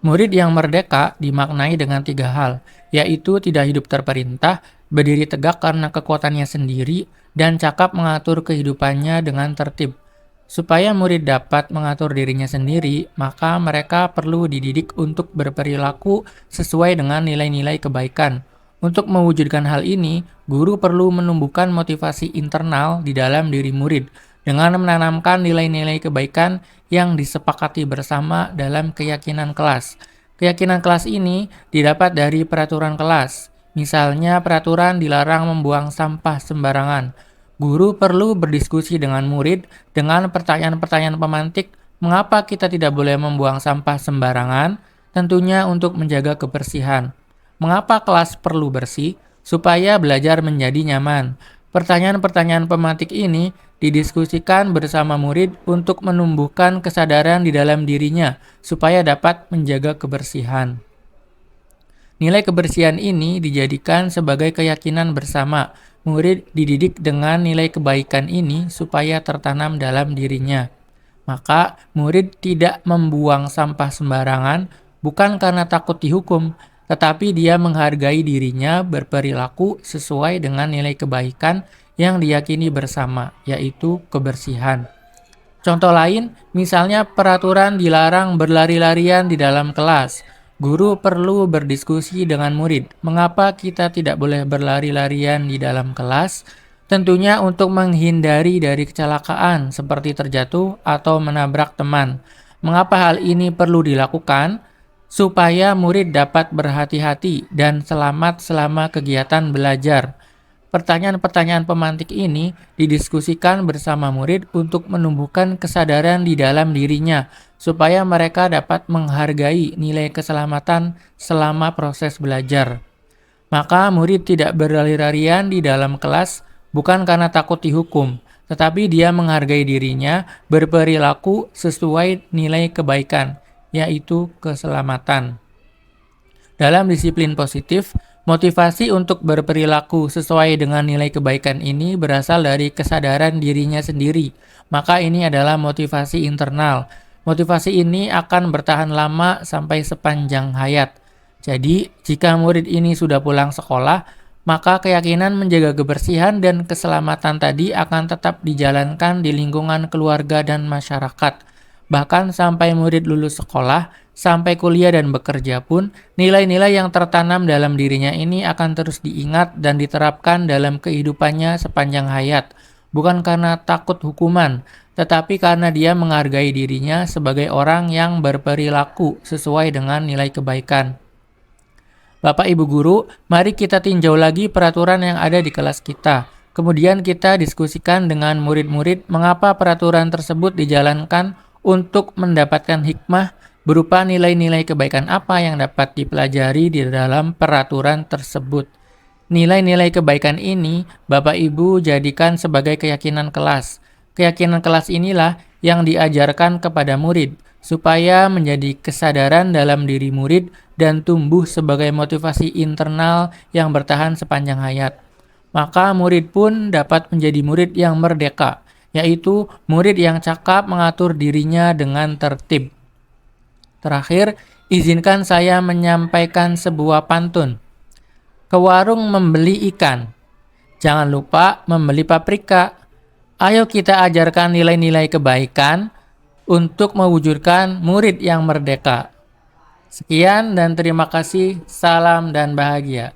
Murid yang merdeka dimaknai dengan tiga hal, yaitu tidak hidup terperintah, berdiri tegak karena kekuatannya sendiri, dan cakap mengatur kehidupannya dengan tertib. Supaya murid dapat mengatur dirinya sendiri, maka mereka perlu dididik untuk berperilaku sesuai dengan nilai-nilai kebaikan. Untuk mewujudkan hal ini, guru perlu menumbuhkan motivasi internal di dalam diri murid dengan menanamkan nilai-nilai kebaikan yang disepakati bersama dalam keyakinan kelas. Keyakinan kelas ini didapat dari peraturan kelas. Misalnya, peraturan dilarang membuang sampah sembarangan. Guru perlu berdiskusi dengan murid dengan pertanyaan-pertanyaan pemantik, mengapa kita tidak boleh membuang sampah sembarangan? Tentunya untuk menjaga kebersihan. Mengapa kelas perlu bersih? Supaya belajar menjadi nyaman. Pertanyaan-pertanyaan pemantik ini didiskusikan bersama murid untuk menumbuhkan kesadaran di dalam dirinya, supaya dapat menjaga kebersihan. Nilai kebersihan ini dijadikan sebagai keyakinan bersama. Murid dididik dengan nilai kebaikan ini supaya tertanam dalam dirinya. Maka, murid tidak membuang sampah sembarangan bukan karena takut dihukum, tetapi dia menghargai dirinya berperilaku sesuai dengan nilai kebaikan yang diyakini bersama, yaitu kebersihan. Contoh lain, misalnya peraturan dilarang berlari-larian di dalam kelas. Guru perlu berdiskusi dengan murid, mengapa kita tidak boleh berlari-larian di dalam kelas? Tentunya untuk menghindari dari kecelakaan seperti terjatuh atau menabrak teman. Mengapa hal ini perlu dilakukan? Supaya murid dapat berhati-hati dan selamat selama kegiatan belajar. Pertanyaan-pertanyaan pemantik ini didiskusikan bersama murid untuk menumbuhkan kesadaran di dalam dirinya, supaya mereka dapat menghargai nilai keselamatan selama proses belajar. Maka murid tidak berlari-larian di dalam kelas bukan karena takut dihukum, tetapi dia menghargai dirinya berperilaku sesuai nilai kebaikan, yaitu keselamatan. Dalam disiplin positif, motivasi untuk berperilaku sesuai dengan nilai kebaikan ini berasal dari kesadaran dirinya sendiri. Maka ini adalah motivasi internal. Motivasi ini akan bertahan lama sampai sepanjang hayat. Jadi, jika murid ini sudah pulang sekolah, maka keyakinan menjaga kebersihan dan keselamatan tadi akan tetap dijalankan di lingkungan keluarga dan masyarakat. Bahkan sampai murid lulus sekolah, sampai kuliah dan bekerja pun, nilai-nilai yang tertanam dalam dirinya ini akan terus diingat dan diterapkan dalam kehidupannya sepanjang hayat. Bukan karena takut hukuman, tetapi karena dia menghargai dirinya sebagai orang yang berperilaku sesuai dengan nilai kebaikan. Bapak Ibu Guru, mari kita tinjau lagi peraturan yang ada di kelas kita. Kemudian kita diskusikan dengan murid-murid mengapa peraturan tersebut dijalankan untuk mendapatkan hikmah berupa nilai-nilai kebaikan apa yang dapat dipelajari di dalam peraturan tersebut. Nilai-nilai kebaikan ini Bapak Ibu jadikan sebagai keyakinan kelas. Keyakinan kelas inilah yang diajarkan kepada murid, supaya menjadi kesadaran dalam diri murid dan tumbuh sebagai motivasi internal yang bertahan sepanjang hayat. Maka murid pun dapat menjadi murid yang merdeka, yaitu murid yang cakap mengatur dirinya dengan tertib. Terakhir, izinkan saya menyampaikan sebuah pantun. Ke warung membeli ikan, jangan lupa membeli paprika. Ayo kita ajarkan nilai-nilai kebaikan untuk mewujudkan murid yang merdeka. Sekian dan terima kasih. Salam dan bahagia.